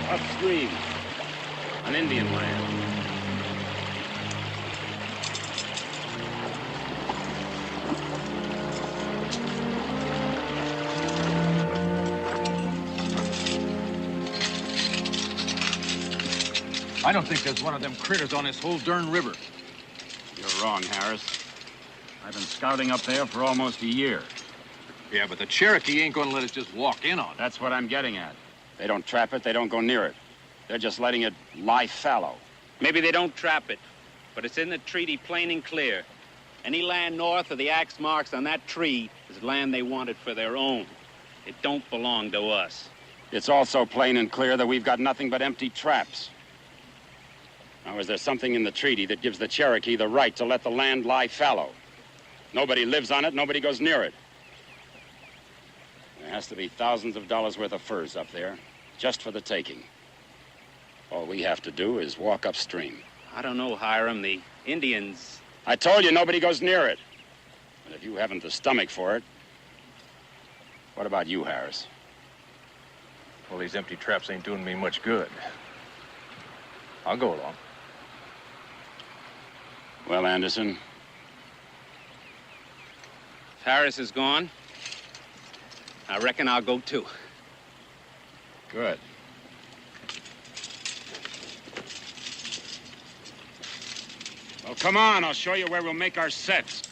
Upstream, on Indian land. I don't think there's one of them critters on this whole darn river. You're wrong, Harris. I've been scouting up there for almost a year. Yeah, but the Cherokee ain't gonna let us just walk in on it. That's what I'm getting at. They don't trap it, they don't go near it. They're just letting it lie fallow. Maybe they don't trap it, but it's in the treaty plain and clear. Any land north of the axe marks on that tree is land they wanted for their own. It don't belong to us. It's also plain and clear that we've got nothing but empty traps. Now, is there something in the treaty that gives the Cherokee the right to let the land lie fallow? Nobody lives on it, nobody goes near it. There has to be thousands of dollars worth of furs up there, just for the taking. All we have to do is walk upstream. I don't know, Hiram. The Indians... I told you nobody goes near it. And if you haven't the stomach for it, what about you, Harris? Well, these empty traps ain't doing me much good. I'll go along. Well, Anderson? If Harris is gone, I reckon I'll go too. Good. Well, come on, I'll show you where we'll make our sets.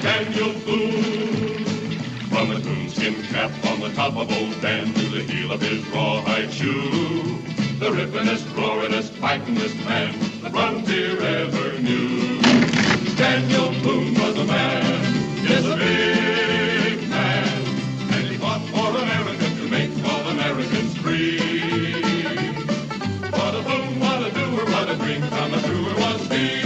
Daniel Boone. From his moonskin cap on the top of old Dan to the heel of his rawhide shoe, the rippenest, roaringest, fightingest man the frontier ever knew. Daniel Boone was a man, yes, a big man, and he fought for America to make all Americans free. What a Boone, what a doer, what a dream come truer was he.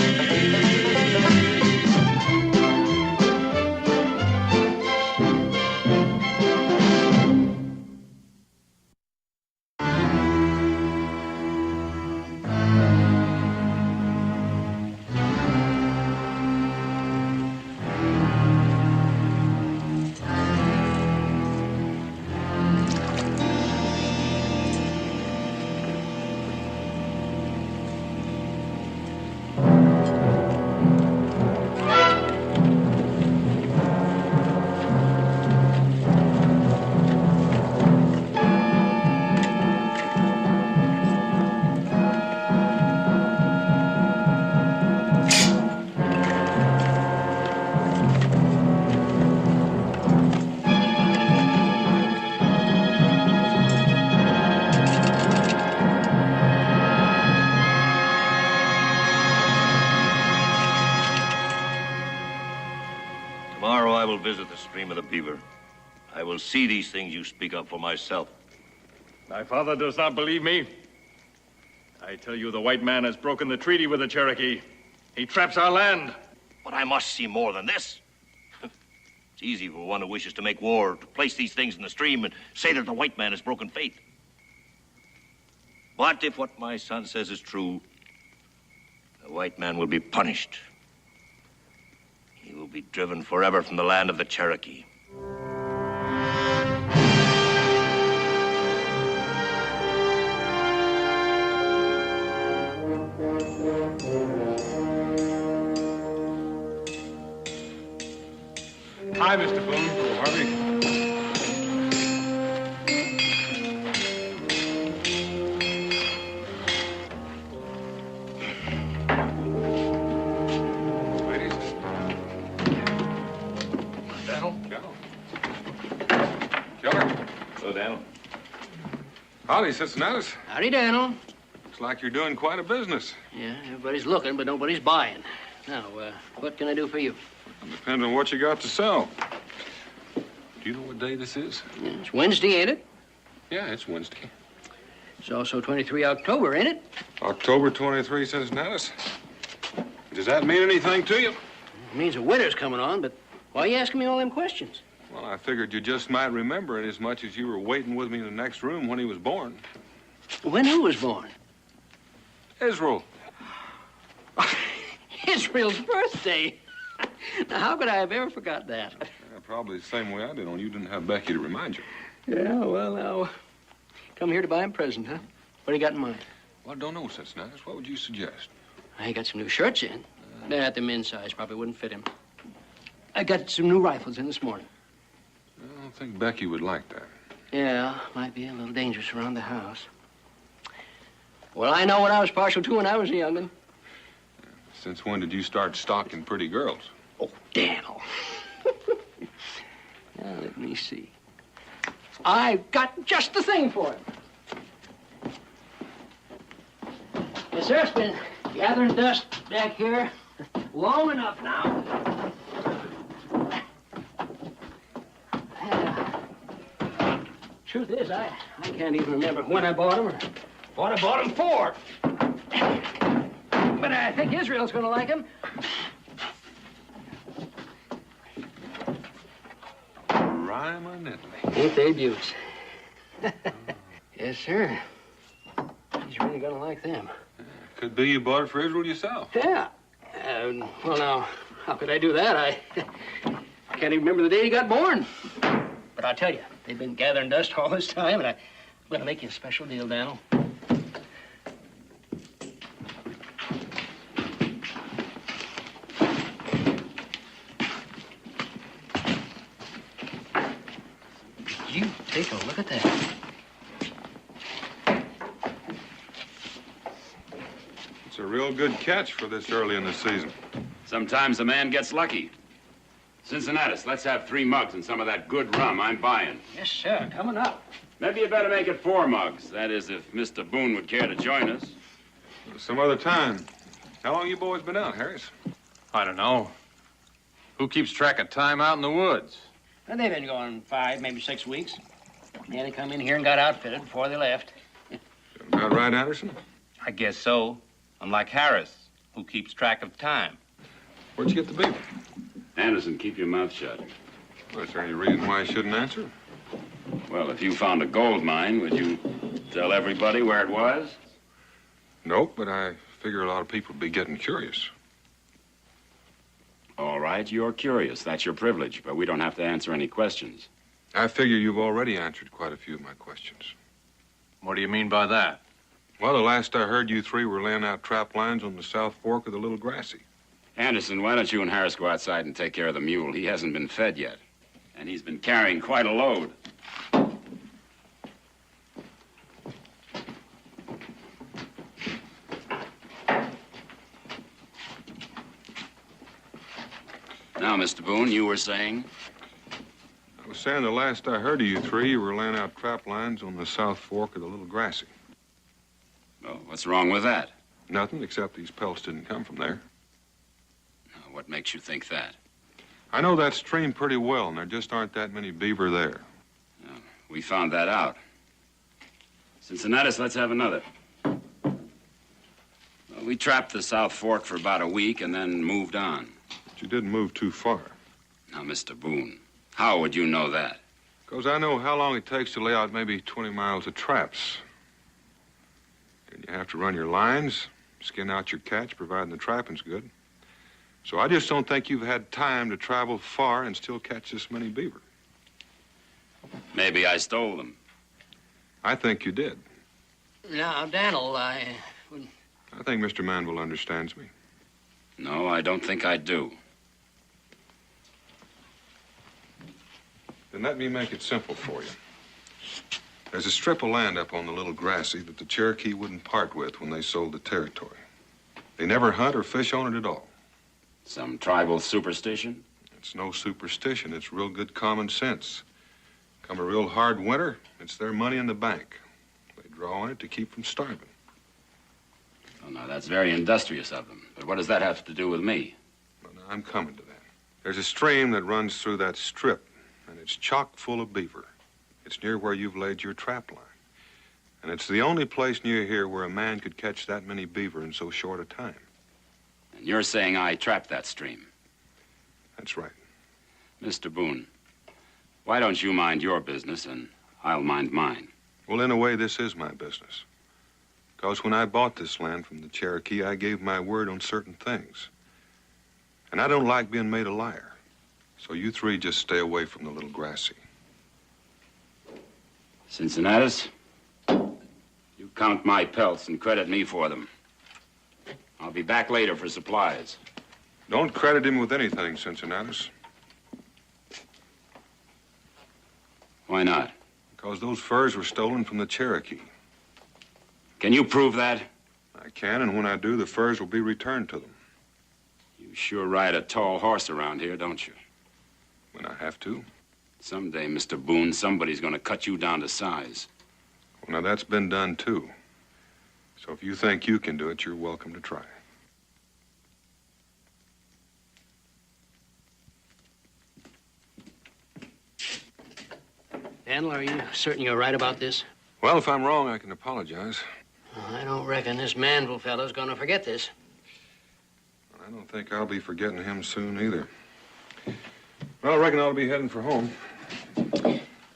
Visit the stream of the Beaver. I will see these things you speak of for myself. My father does not believe me. I tell you, the white man has broken the treaty with the Cherokee. He traps our land. But I must see more than this. It's easy for one who wishes to make war to place these things in the stream and say that the white man has broken faith. But if what my son says is true, the white man will be punished. He will be driven forever from the land of the Cherokee. Hi, Mr. Boone. Oh, Harvey. Howdy, Cincinnati. Howdy, Daniel. Looks like you're doing quite a business. Yeah, everybody's looking, but nobody's buying. Now, what can I do for you? It depends on what you got to sell. Do you know what day this is? Yeah, it's Wednesday, ain't it? Yeah, it's Wednesday. It's also 23 October, ain't it? October 23, Cincinnati. Does that mean anything to you? It means the winter's coming on, but why are you asking me all them questions? Well, I figured you just might remember it as much as you were waiting with me in the next room when he was born. When who was born? Israel. Israel's birthday. Now, how could I have ever forgot that? Yeah, probably the same way I did, only you didn't have Becky to remind you. Yeah, well, now, come here to buy him a present, huh? What do you got in mind? Well, I don't know, Cincinnati. What would you suggest? I got some new shirts in. They're at the men's size. Probably wouldn't fit him. I got some new rifles in this morning. I don't think Becky would like that. Yeah, might be a little dangerous around the house. Well, I know what I was partial to when I was a young'un. Since when did you start stalking pretty girls? Oh, Daniel. Now, let me see. I've got just the thing for him. Yes, sir, it's been gathering dust back here long enough now. Truth is, I can't even remember when I bought them or what I bought them for. But I think Israel's going to like them. Rhyme-a-niddly. Ain't they beauts? Yes, sir. He's really going to like them. Could be you bought it for Israel yourself. Yeah. Well, now, how could I do that? I can't even remember the day he got born. But I'll tell you, they've been gathering dust all this time, and I'm going to make you a special deal, Daniel. You take a look at that. It's a real good catch for this early in the season. Sometimes a man gets lucky. Cincinnatus, let's have 3 mugs and some of that good rum. I'm buying. Yes, sir. Coming up. Maybe you better make it 4 mugs. That is, if Mr. Boone would care to join us. Some other time. How long you boys been out, Harris? I don't know. Who keeps track of time out in the woods? Well, they've been going 5, maybe 6 weeks. Yeah, they come in here and got outfitted before they left. About right, Anderson? I guess so. Unlike Harris, who keeps track of time. Where'd you get the beaver? Anderson, keep your mouth shut. Well, is there any reason why I shouldn't answer? Well, if you found a gold mine, would you tell everybody where it was? Nope, but I figure a lot of people would be getting curious. All right, you're curious. That's your privilege, but we don't have to answer any questions. I figure you've already answered quite a few of my questions. What do you mean by that? Well, the last I heard, you 3 were laying out trap lines on the South Fork of the Little Grassy. Anderson, why don't you and Harris go outside and take care of the mule? He hasn't been fed yet, and he's been carrying quite a load. Now, Mr. Boone, you were saying? I was saying the last I heard of you 3, you were laying out trap lines on the South Fork of the Little Grassy. Oh, what's wrong with that? Nothing, except these pelts didn't come from there. What makes you think that? I know that stream pretty well, and there just aren't that many beaver there. We found that out. Cincinnatus, let's have another. Well, we trapped the South Fork for about a week and then moved on. But you didn't move too far. Now, Mr. Boone, how would you know that? Because I know how long it takes to lay out maybe 20 miles of traps. And you have to run your lines, skin out your catch, providing the trapping's good. So I just don't think you've had time to travel far and still catch this many beaver. Maybe I stole them. I think you did. Now, Daniel, I think Mr. Manville understands me. No, I don't think I do. Then let me make it simple for you. There's a strip of land up on the Little Grassy that the Cherokee wouldn't part with when they sold the territory. They never hunt or fish on it at all. Some tribal superstition? It's no superstition. It's real good common sense. Come a real hard winter, it's their money in the bank. They draw on it to keep from starving. Oh, no, that's very industrious of them. But what does that have to do with me? Well, now, I'm coming to that. There's a stream that runs through that strip, and it's chock full of beaver. It's near where you've laid your trap line. And it's the only place near here where a man could catch that many beaver in so short a time. And you're saying I trapped that stream? That's right. Mr. Boone, why don't you mind your business and I'll mind mine? Well, in a way, this is my business. Because when I bought this land from the Cherokee, I gave my word on certain things. And I don't like being made a liar. So you three just stay away from the little grassy. Cincinnatus, you count my pelts and credit me for them. I'll be back later for supplies. Don't credit him with anything, Cincinnatus. Why not? Because those furs were stolen from the Cherokee. Can you prove that? I can, and when I do, the furs will be returned to them. You sure ride a tall horse around here, don't you? When I have to. Someday, Mr. Boone, somebody's gonna cut you down to size. Well, now, that's been done, too. So if you think you can do it, you're welcome to try. Daniel, are you certain you're right about this? Well, if I'm wrong, I can apologize. Well, I don't reckon this Manville fellow's gonna forget this. I don't think I'll be forgetting him soon, either. Well, I reckon I'll be heading for home.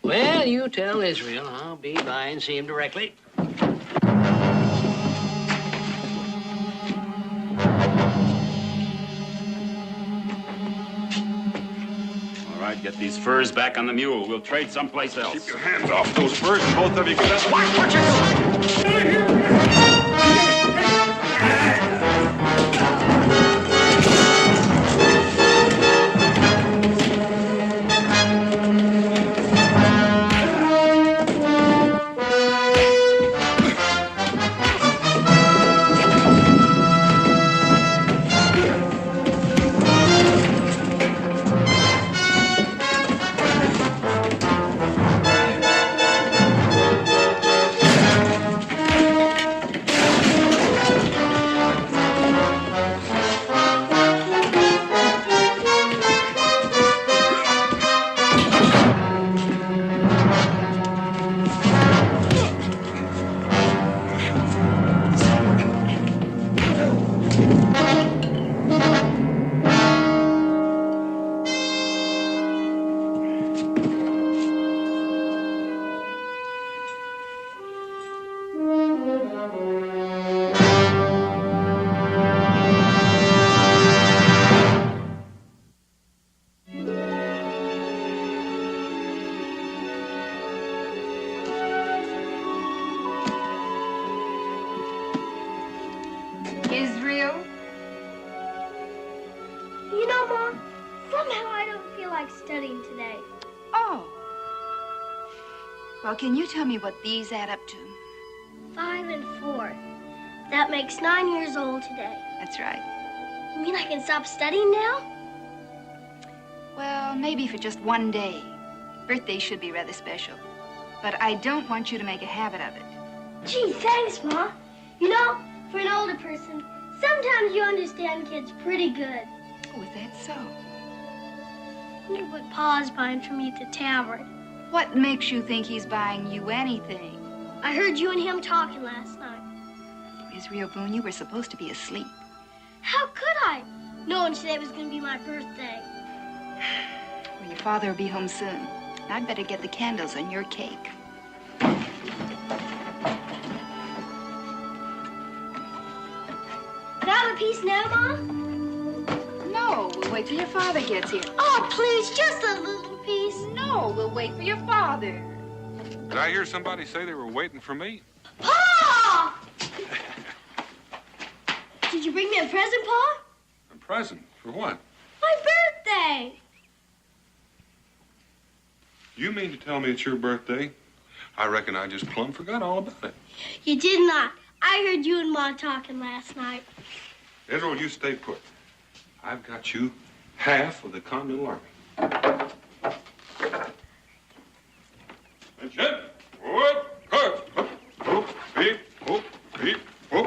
Well, you tell Israel. I'll be by and see him directly. All right, get these furs back on the mule. We'll trade someplace else. Keep your hands off those furs, and both of you get us. Watch yourself! Israel? You know, Mom, somehow I don't feel like studying today. Oh. Well, can you tell me what these add up to? 5 and 4. That makes 9 years old today. That's right. You mean I can stop studying now? Well, maybe for just one day. Birthdays should be rather special. But I don't want you to make a habit of it. Gee, thanks, Ma. You know, for an older person, sometimes you understand kids pretty good. Oh, is that so? I wonder what Pa's buying for me at the tavern. What makes you think he's buying you anything? I heard you and him talking last night. Israel Boone, you were supposed to be asleep. How could I, knowing today was going to be my birthday? Well, your father will be home soon. I'd better get the candles on your cake. Can I have a piece now, Mom? No, we'll wait till your father gets here. Oh, please, just a little piece. No, we'll wait for your father. Did I hear somebody say they were waiting for me? Pa! Did you bring me a present, Pa? A present? For what? My birthday. You mean to tell me it's your birthday? I reckon I just plumb forgot all about it. You did not. I heard you and Ma talking last night. Israel, you stay put. I've got you half of the Continental Army. Attention! Forward! Up! Beep, whoop, beep, whoop.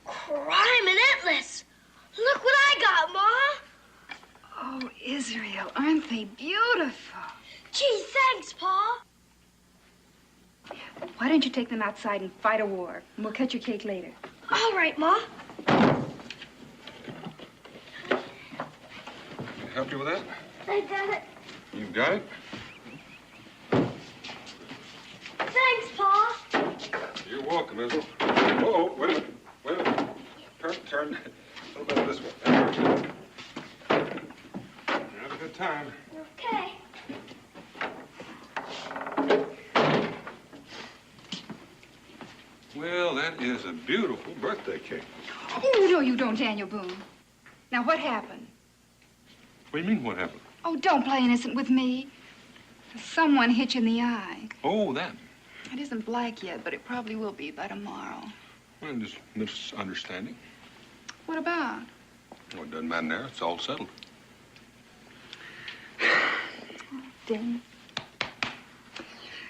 Crime Atlas! Look what I got, Ma! Oh, Israel, aren't they beautiful? Gee, thanks, Pa. Why don't you take them outside and fight a war? And we'll cut your cake later. All right, Ma. Help you with that? I got it. You got it? Thanks, Pa. You're welcome, Israel. Oh, wait a minute. Wait a minute. Turn a little bit this way. Have a good time. Okay. Well, that is a beautiful birthday cake. Oh, no, you don't, Daniel Boone. Now, what happened? What do you mean, what happened? Oh, don't play innocent with me. There's someone hitch in the eye. Oh, that. It isn't black yet, but it probably will be by tomorrow. Well, just misunderstanding. What about? Well, it doesn't matter now. It's all settled. Oh, Dan.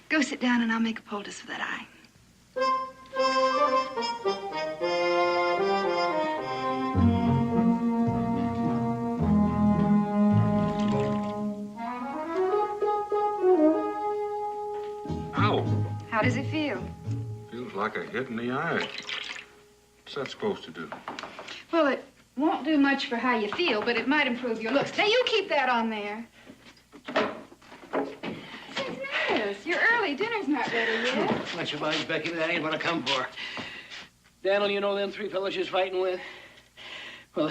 Go sit down and I'll make a poultice for that eye. Ow. How does it feel? Feels like a hit in the eye. What's that supposed to do? Well, it won't do much for how you feel, but it might improve your looks. Now, you keep that on there. Cisneros, you're early. Dinner's not ready yet. Much obliged, Becky, but that ain't what I come for. Daniel, you know them three fellas you're fighting with? Well,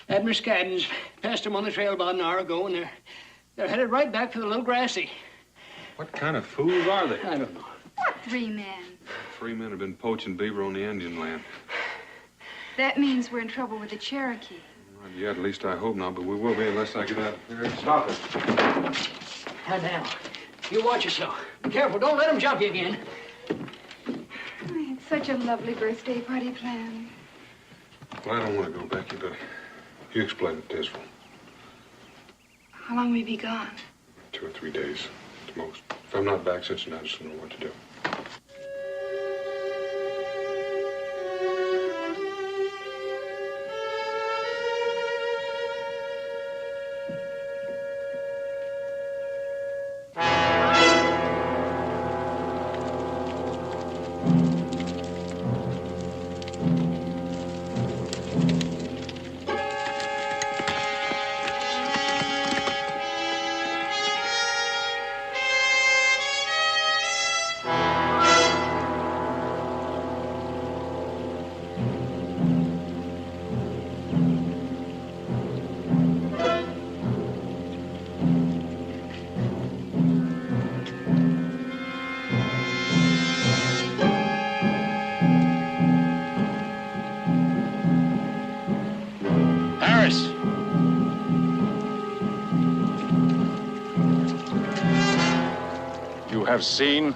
Admiral Scaddens passed them on the trail about an hour ago, and they're headed right back for the Little Grassy. What kind of fools are they? I don't know. What 3 men? 3 men have been poaching beaver on the Indian land. That means we're in trouble with the Cherokee. Not yet, at least I hope not, but we will be unless I get out there. Stop it. Now, you watch yourself. Be careful, don't let them jump you again. I had such a lovely birthday party planned. Well, I don't want to go, Becky, but you explain it to Israel. How long will we be gone? 2 or 3 days, at most. If I'm not back, Cincinnati, I just don't know what to do. Have seen.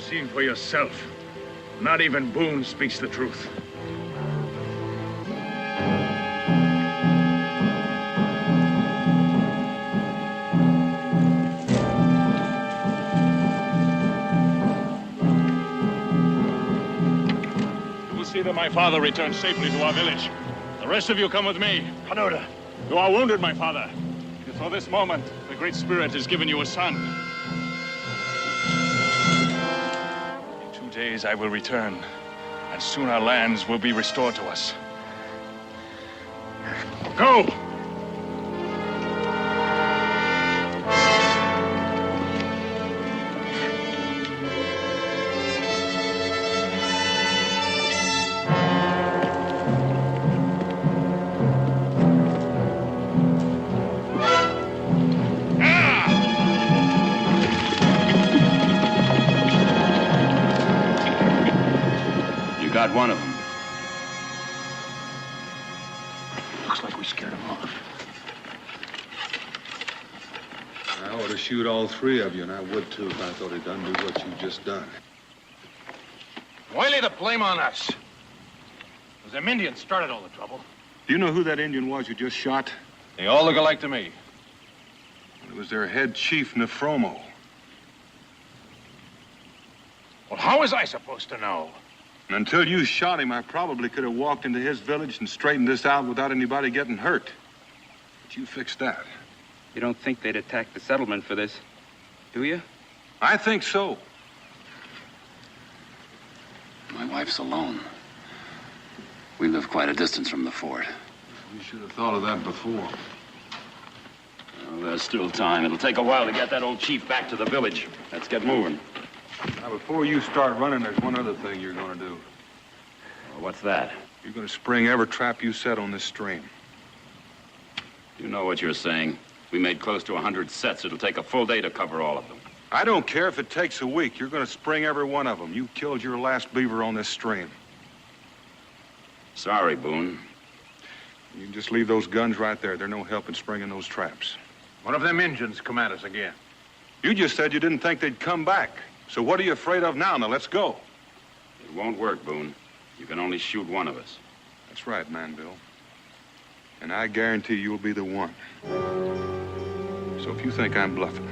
Seen for yourself. Not even Boone speaks the truth. You will see that my father returns safely to our village. The rest of you come with me. Hanoda, you are wounded, my father. For this moment, the Great Spirit has given you a son. Days I will return, and soon our lands will be restored to us. Go! got one of them. Looks like we scared him off. I ought to shoot all three of you, and I would too if I thought he'd undo what you just done. Why lay the blame on us? It was them Indians started all the trouble. Do you know who that Indian was you just shot? They all look alike to me. It was their head chief, Nefromo. Well, how was I supposed to know? And until you shot him, I probably could have walked into his village and straightened this out without anybody getting hurt. But you fixed that. You don't think they'd attack the settlement for this, do you? I think so. My wife's alone. We live quite a distance from the fort. You should have thought of that before. Well, there's still time. It'll take a while to get that old chief back to the village. Let's get moving. Now, before you start running, there's one other thing you're going to do. Well, what's that? You're going to spring every trap you set on this stream. You know what you're saying. We made close to 100 sets. It'll take a full day to cover all of them. I don't care if it takes a week. You're going to spring every one of them. You killed your last beaver on this stream. Sorry, Boone. You can just leave those guns right there. They're no help in springing those traps. What if them Indians come at us again? You just said you didn't think they'd come back. So what are you afraid of now? Now, let's go. It won't work, Boone. You can only shoot one of us. That's right, Manville. And I guarantee you'll be the one. So if you think I'm bluffing...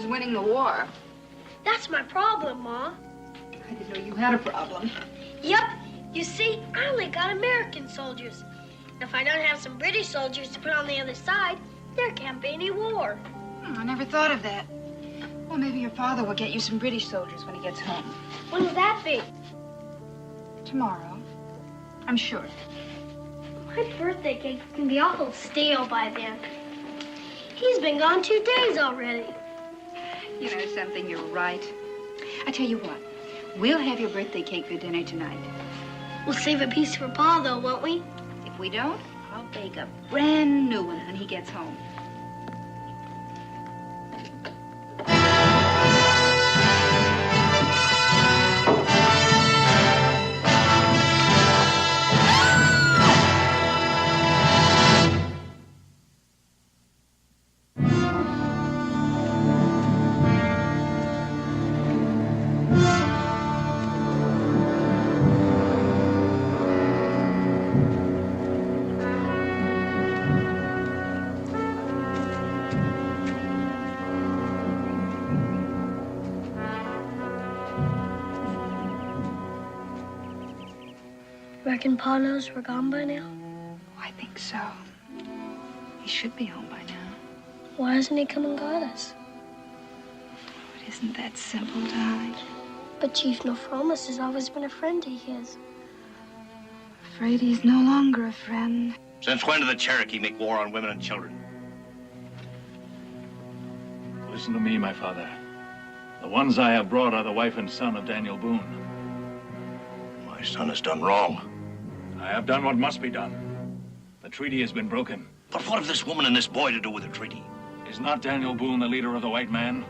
Winning the war. That's my problem, Ma. I didn't know you had a problem. Yep. You see, I only got American soldiers. If I don't have some British soldiers to put on the other side, there can't be any war. I never thought of that. Well, maybe your father will get you some British soldiers when he gets home. When will that be? Tomorrow. I'm sure. My birthday cake can be awful stale by then. He's been gone 2 days already. You know something, you're right. I tell you what, we'll have your birthday cake for dinner tonight. We'll save a piece for Pa, though, won't we? If we don't, I'll bake a brand new one when he gets home. Reckon Pa knows we're gone by now? Oh, I think so. He should be home by now. Why hasn't he come and got us? It isn't that simple, darling. But Chief Nefromus has always been a friend of his. Afraid he's no longer a friend. Since when did the Cherokee make war on women and children? Listen to me, my father. The ones I have brought are the wife and son of Daniel Boone. My son has done wrong. I have done what must be done. The treaty has been broken. But what have this woman and this boy to do with the treaty? Is not Daniel Boone the leader of the white man?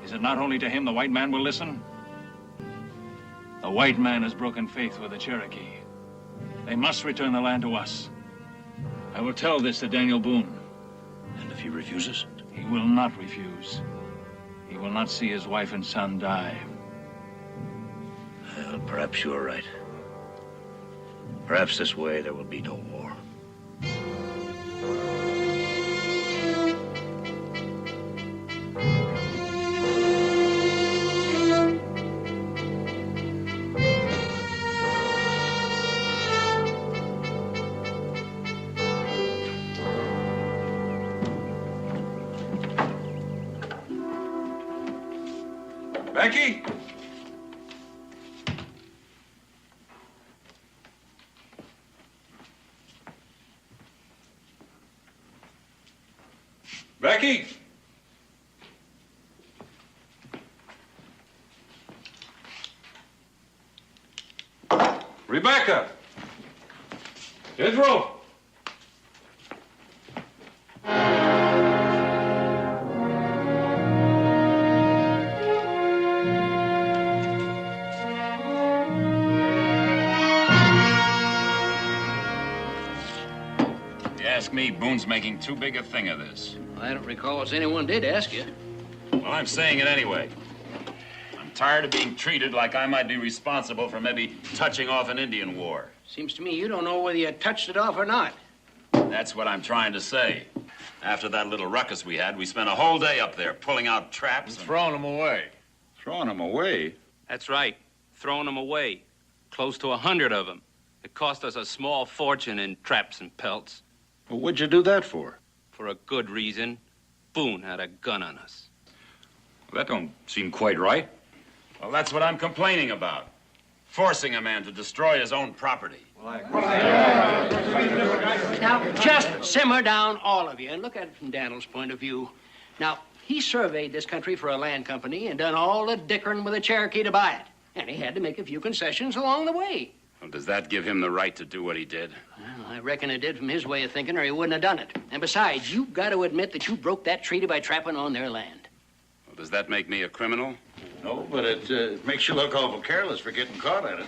Is it not only to him the white man will listen? The white man has broken faith with the Cherokee. They must return the land to us. I will tell this to Daniel Boone. And if he refuses? He will not refuse. He will not see his wife and son die. Well, perhaps you're right. Perhaps this way there will be no war. Becky? Becky? Rebecca? Israel? Ask me, Boone's making too big a thing of this. I don't recall if anyone did ask you. Well, I'm saying it anyway. I'm tired of being treated like I might be responsible for maybe touching off an Indian war. Seems to me you don't know whether you touched it off or not. That's what I'm trying to say. After that little ruckus we had, we spent a whole day up there pulling out traps and throwing them away. Throwing them away? That's right. Throwing them away. Close to 100 of them. It cost us a small fortune in traps and pelts. Well, what'd you do that for? For a good reason. Boone had a gun on us. Well, that don't seem quite right. Well, that's what I'm complaining about. Forcing a man to destroy his own property. Now, just simmer down, all of you, and look at it from Daniel's point of view. Now, he surveyed this country for a land company and done all the dickering with the Cherokee to buy it. And he had to make a few concessions along the way. Well, does that give him the right to do what he did? Well, I reckon it did from his way of thinking, or he wouldn't have done it. And besides, you've got to admit that you broke that treaty by trapping on their land. Well, does that make me a criminal? No, but it makes you look awful careless for getting caught at it.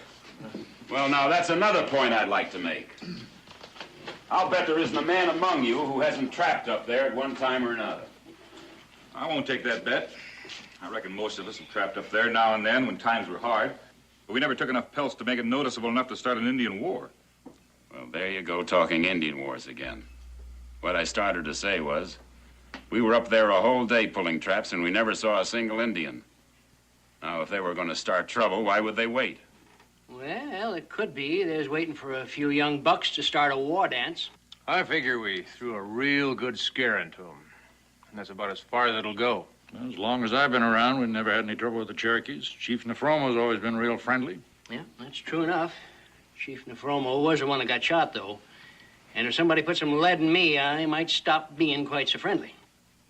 Well, now, that's another point I'd like to make. I'll bet there isn't a man among you who hasn't trapped up there at one time or another. I won't take that bet. I reckon most of us have trapped up there now and then when times were hard. But we never took enough pelts to make it noticeable enough to start an Indian war. Well, there you go, talking Indian wars again. What I started to say was, we were up there a whole day pulling traps and we never saw a single Indian. Now, if they were going to start trouble, why would they wait? Well, it could be. They're waiting for a few young bucks to start a war dance. I figure we threw a real good scare into them. And that's about as far as it'll go. As long as I've been around, we've never had any trouble with the Cherokees. Chief Nefromo's always been real friendly. Yeah, that's true enough. Chief Nefromo was the one that got shot, though. And if somebody put some lead in me, I might stop being quite so friendly.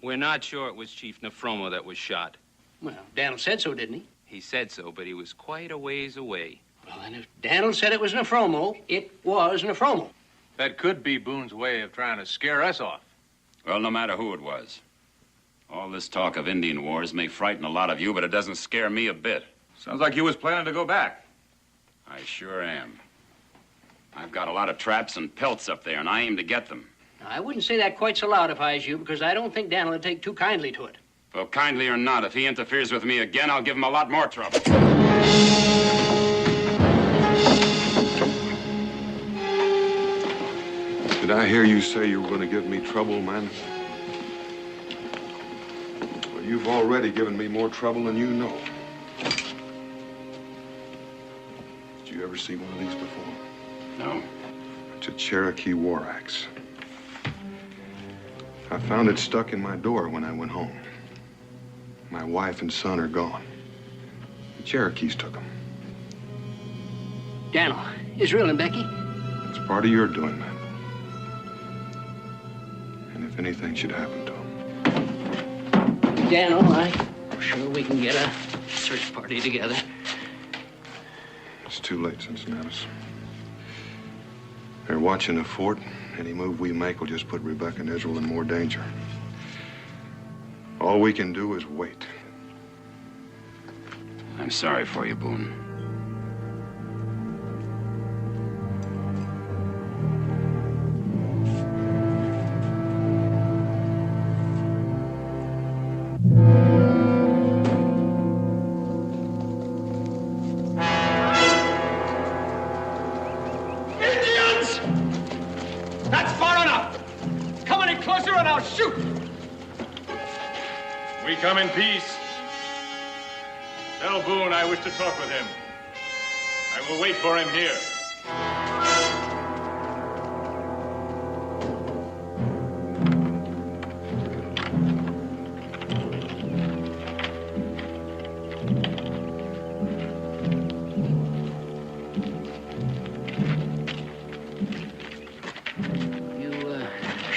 We're not sure it was Chief Nefromo that was shot. Well, Daniel said so, didn't he? He said so, but he was quite a ways away. Well, then if Daniel said it was Nefromo, it was Nefromo. That could be Boone's way of trying to scare us off. Well, no matter who it was. All this talk of Indian wars may frighten a lot of you, but it doesn't scare me a bit. Sounds like you was planning to go back. I sure am. I've got a lot of traps and pelts up there, and I aim to get them. Now, I wouldn't say that quite so loud if I was you, because I don't think Daniel would take too kindly to it. Well, kindly or not, if he interferes with me again, I'll give him a lot more trouble. Did I hear you say you were going to give me trouble, man? Well, you've already given me more trouble than you know. Did you ever see one of these before? No. It's a Cherokee war axe. I found it stuck in my door when I went home. My wife and son are gone. The Cherokees took them. Daniel, Israel and Becky? It's part of your doing, man. And if anything should happen to them. Daniel, I'm sure we can get a search party together. It's too late, Cincinnatus. They're watching the fort. Any move we make will just put Rebecca and Israel in more danger. All we can do is wait. I'm sorry for you, Boone. Indians! That's far enough! Come any closer and I'll shoot! We come in peace. Tell Boone I wish to talk with him. I will wait for him here.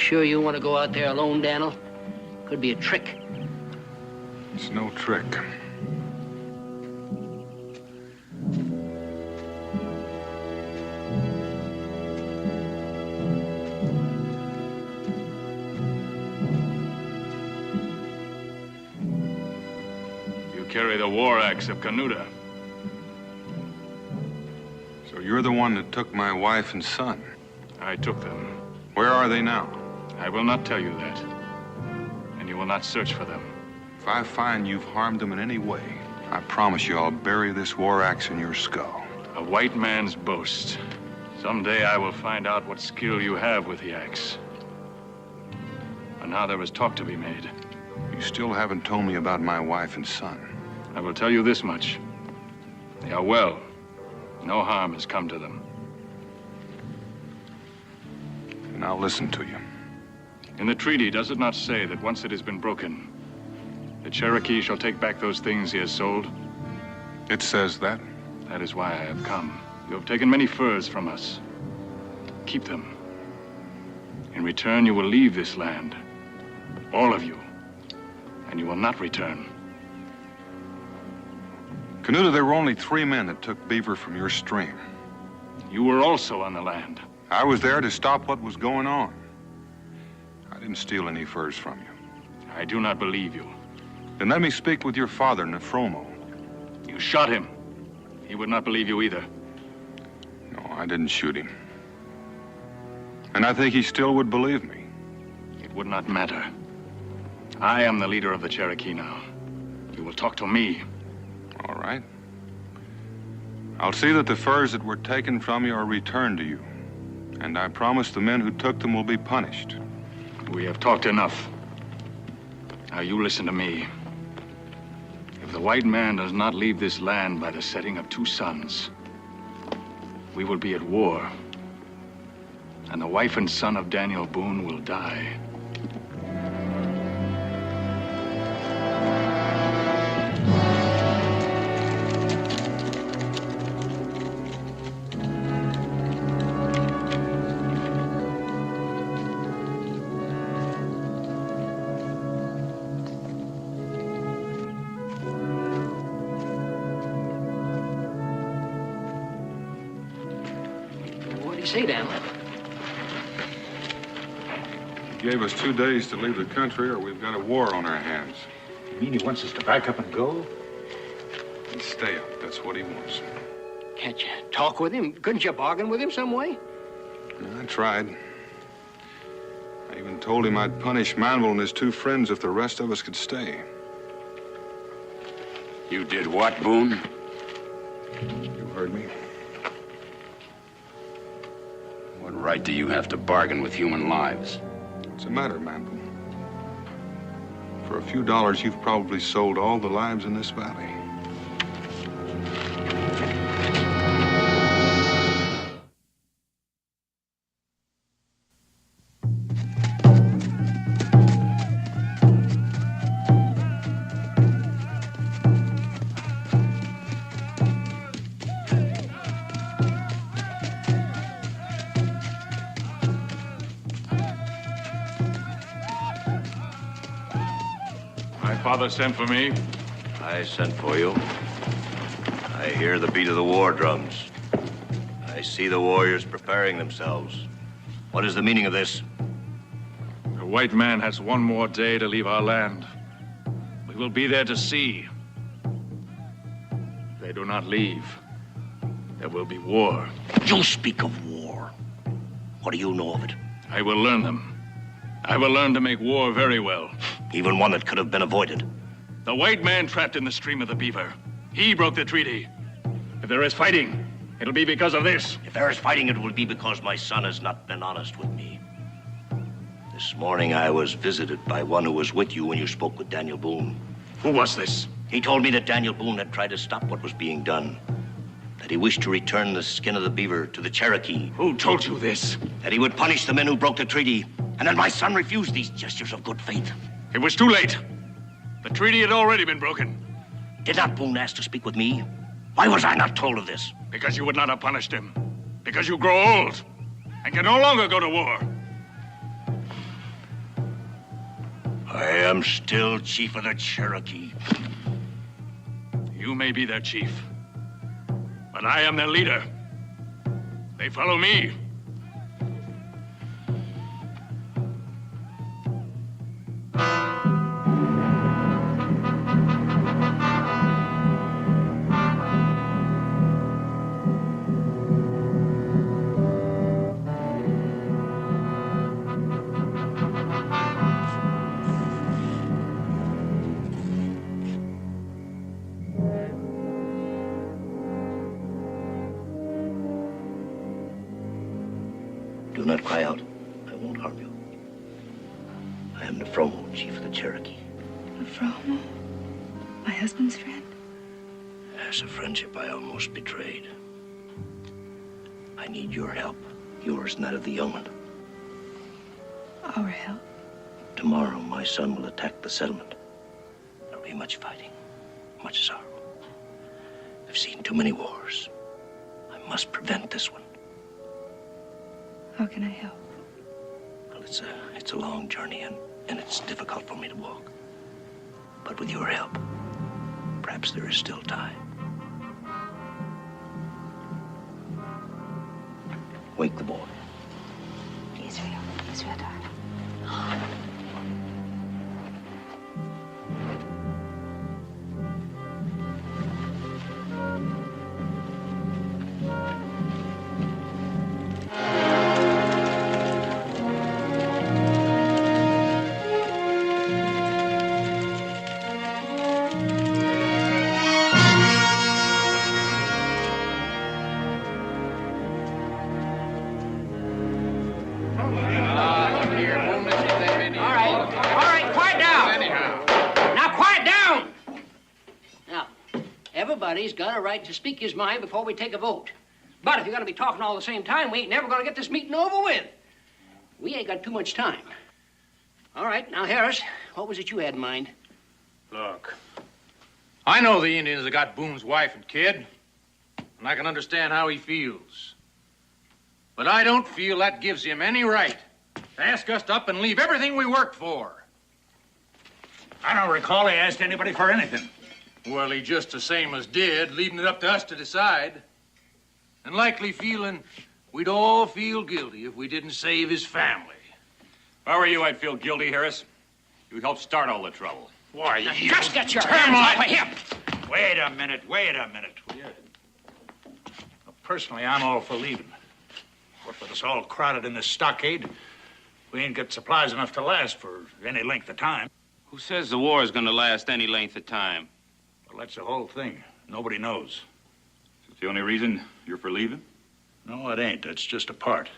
sure you want to go out there alone, Daniel? Could be a trick. It's no trick. You carry the war axe of Canuta. So you're the one that took my wife and son? I took them. Where are they now? I will not tell you that. And you will not search for them. If I find you've harmed them in any way, I promise you I'll bury this war axe in your skull. A white man's boast. Someday I will find out what skill you have with the axe. And now there is talk to be made. You still haven't told me about my wife and son. I will tell you this much. They are well. No harm has come to them. And I'll listen to you. In the treaty, does it not say that once it has been broken, the Cherokee shall take back those things he has sold? It says that. That is why I have come. You have taken many furs from us. Keep them. In return, you will leave this land. All of you. And you will not return. Canuta, there were only 3 men that took beaver from your stream. You were also on the land. I was there to stop what was going on. I didn't steal any furs from you. I do not believe you. Then let me speak with your father, Nefromo. You shot him. He would not believe you either. No, I didn't shoot him. And I think he still would believe me. It would not matter. I am the leader of the Cherokee now. You will talk to me. All right. I'll see that the furs that were taken from you are returned to you. And I promise the men who took them will be punished. We have talked enough. Now you listen to me. If the white man does not leave this land by the setting of 2 suns, we will be at war. And the wife and son of Daniel Boone will die. Say, Daniel. He gave us 2 days to leave the country, or we've got a war on our hands. You mean he wants us to back up and go? And stay up. That's what he wants. Can't you talk with him? Couldn't you bargain with him some way? I tried. I even told him I'd punish Manuel and his 2 friends if the rest of us could stay. You did what, Boone? You heard me. What right do you have to bargain with human lives? What's the matter, Manuel? For a few dollars, you've probably sold all the lives in this valley. Father sent for me. I sent for you. I hear the beat of the war drums. I see the warriors preparing themselves. What is the meaning of this? The white man has 1 more day to leave our land. We will be there to see. If they do not leave, there will be war. You speak of war. What do you know of it? I will learn them. I will learn to make war very well. Even one that could have been avoided. The white man trapped in the stream of the Beaver. He broke the treaty. If there is fighting, it'll be because of this. If there is fighting, it will be because my son has not been honest with me. This morning I was visited by one who was with you when you spoke with Daniel Boone. Who was this? He told me that Daniel Boone had tried to stop what was being done. That he wished to return the skin of the beaver to the Cherokee. Who told you this? That he would punish the men who broke the treaty. And that my son refused these gestures of good faith. It was too late. The treaty had already been broken. Did not Boone ask to speak with me? Why was I not told of this? Because you would not have punished him. Because you grow old and can no longer go to war. I am still chief of the Cherokee. You may be their chief, but I am their leader. They follow me. Do not cry out. I won't harm you. I am Nefromo, chief of the Cherokee. Nefromo? My husband's friend? As a friendship I almost betrayed. I need your help. Yours and that of the young one. Our help? Tomorrow, my son will attack the settlement. There'll be much fighting, much sorrow. I've seen too many wars. I must prevent this one. How can I help? Well, it's a long journey, and it's difficult for me to walk. But with your help, perhaps there is still time. Wake the boy. Israel, darling. Everybody's got a right to speak his mind before we take a vote. But if you're going to be talking all the same time, we ain't never going to get this meeting over with. We ain't got too much time. All right, now, Harris, what was it you had in mind? Look, I know the Indians that got Boone's wife and kid, and I can understand how he feels. But I don't feel that gives him any right to ask us to up and leave everything we worked for. I don't recall he asked anybody for anything. Well, he just the same as did, leaving it up to us to decide. And likely feeling we'd all feel guilty if we didn't save his family. If I were you, I'd feel guilty, Harris. You helped start all the trouble. Why, Now, you... just get your hands off of him! Wait a minute, will you? Well, personally, I'm all for leaving. But with us all crowded in this stockade, we ain't got supplies enough to last for any length of time. Who says the war is going to last any length of time? Well, that's the whole thing. Nobody knows. Is that the only reason you're for leaving? No, it ain't. That's just a part.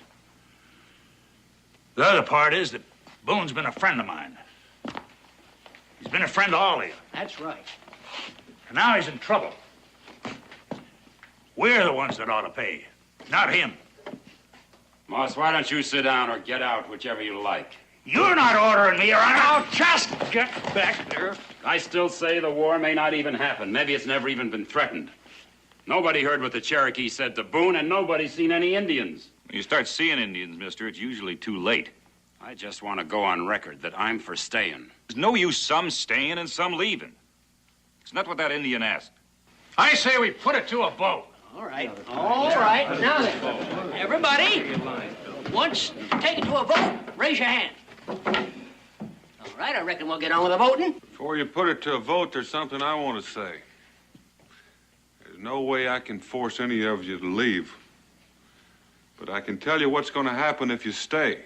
The other part is that Boone's been a friend of mine. He's been a friend to all of you. That's right. And now he's in trouble. We're the ones that ought to pay, not him. Moss, why don't you sit down or get out, whichever you like? You're not ordering me around. Now just get back there. I still say the war may not even happen. Maybe it's never even been threatened. Nobody heard what the Cherokee said to Boone, and nobody's seen any Indians. When you start seeing Indians, mister, it's usually too late. I just want to go on record that I'm for staying. There's no use some staying and some leaving. It's not what that Indian asked. I say we put it to a vote. All right. Now then, everybody, once take it to a vote, raise your hand. All right, I reckon we'll get on with the voting. Before you put it to a vote, there's something I want to say. There's no way I can force any of you to leave. But I can tell you what's going to happen if you stay.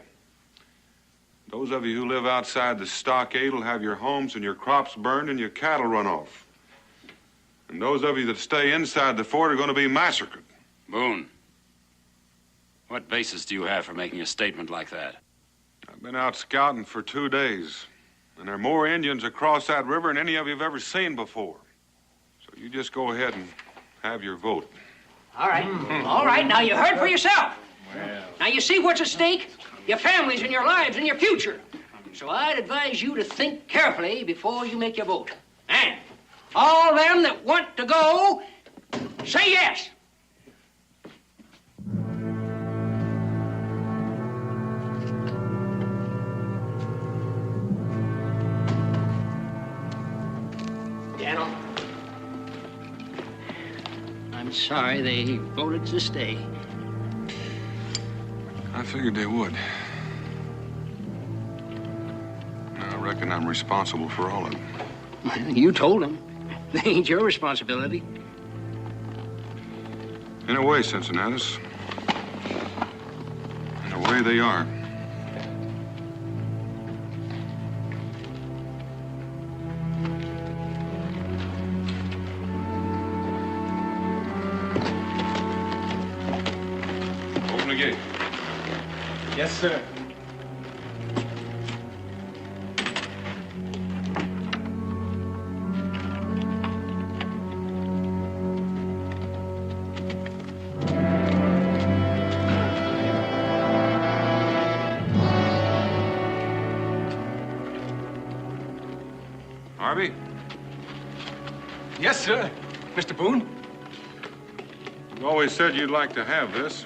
Those of you who live outside the stockade will have your homes and your crops burned and your cattle run off. And those of you that stay inside the fort are going to be massacred. Boone, what basis do you have for making a statement like that? I've been out scouting for 2 days, and there are more Indians across that river than any of you have ever seen before. So you just go ahead and have your vote. All right. All right, now you heard for yourself. Now you see what's at stake? Your families and your lives and your future. So I'd advise you to think carefully before you make your vote. And all them that want to go, say yes. sorry they voted to stay. I figured they would. I reckon I'm responsible for all of them. Well, you told them. They ain't your responsibility. In a way, Cincinnatus. In a way, they are. Open the gate. Yes, sir. Harvey? Yes, sir. Mr. Boone? You always said you'd like to have this.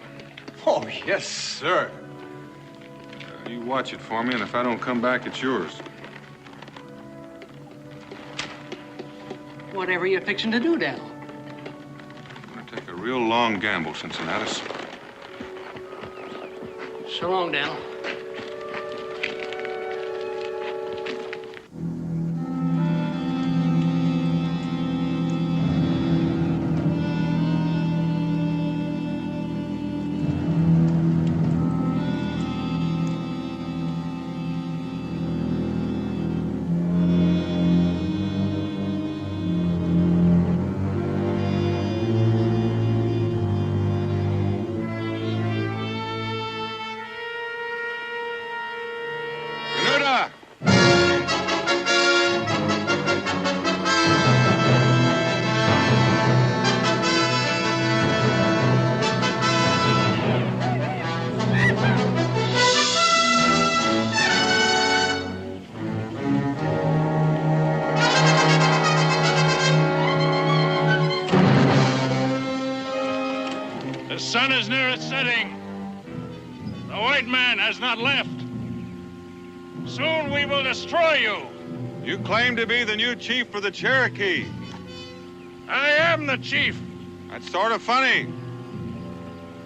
Oh, yes, sir. You watch it for me, and if I don't come back, it's yours. Whatever you fixing to do, Daniel? I'm gonna take a real long gamble, Cincinnatus. So long, Daniel. The sun is near its setting. The white man has not left. Soon we will destroy you. You claim to be the new chief for the Cherokee. I am the chief. That's sort of funny.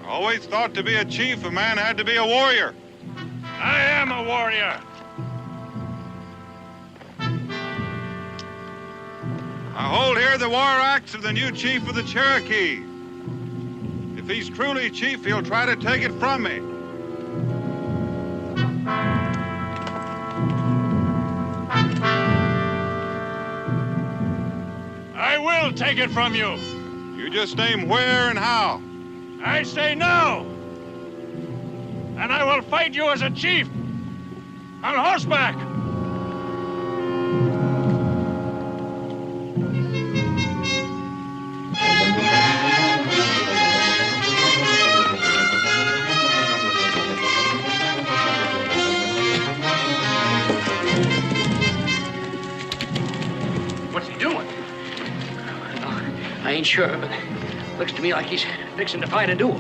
I always thought to be a chief, a man had to be a warrior. I am a warrior. I hold here the war axe of the new chief of the Cherokee. If he's truly chief, he'll try to take it from me. I will take it from you. You just name where and how. I say no. And I will fight you as a chief. On horseback. What's he doing? I ain't sure, but looks to me like he's fixing to fight a duel.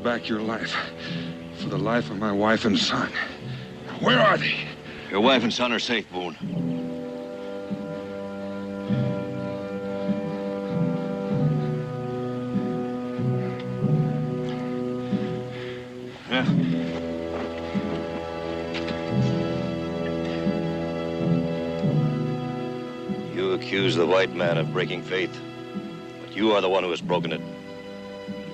back your life for the life of my wife and son. Where are they? Your wife and son are safe, Boone. Yeah. You accuse the white man of breaking faith, but you are the one who has broken it.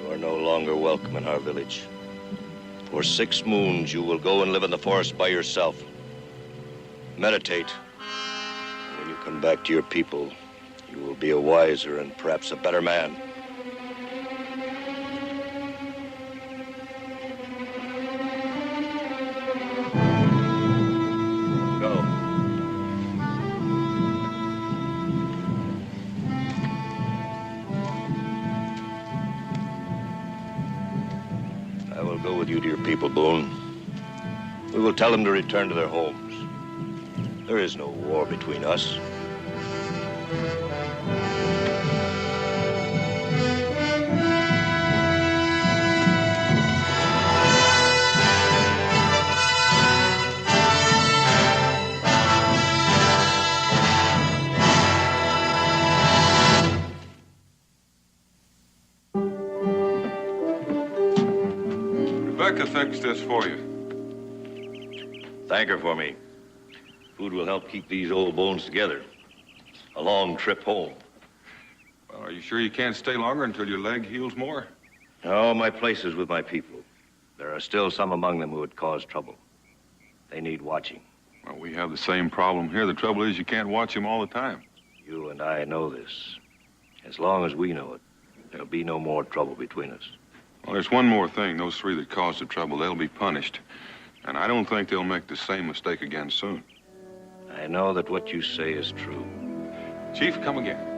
You are no longer welcome in our village. For 6 moons, you will go and live in the forest by yourself. Meditate. And when you come back to your people, you will be a wiser and perhaps a better man. Go. I will go with you to your people, Boone. We will tell them to return to their homes. There is no war between us. Rebecca fixed this for you. Thank her for me. Food will help keep these old bones together. A long trip home. Well, are you sure you can't stay longer until your leg heals more? No, my place is with my people. There are still some among them who would cause trouble. They need watching. Well, we have the same problem here. The trouble is you can't watch them all the time. You and I know this. As long as we know it, there'll be no more trouble between us. Well, there's one more thing. Those 3 that caused the trouble, they'll be punished. And I don't think they'll make the same mistake again soon. I know that what you say is true. Chief, come again.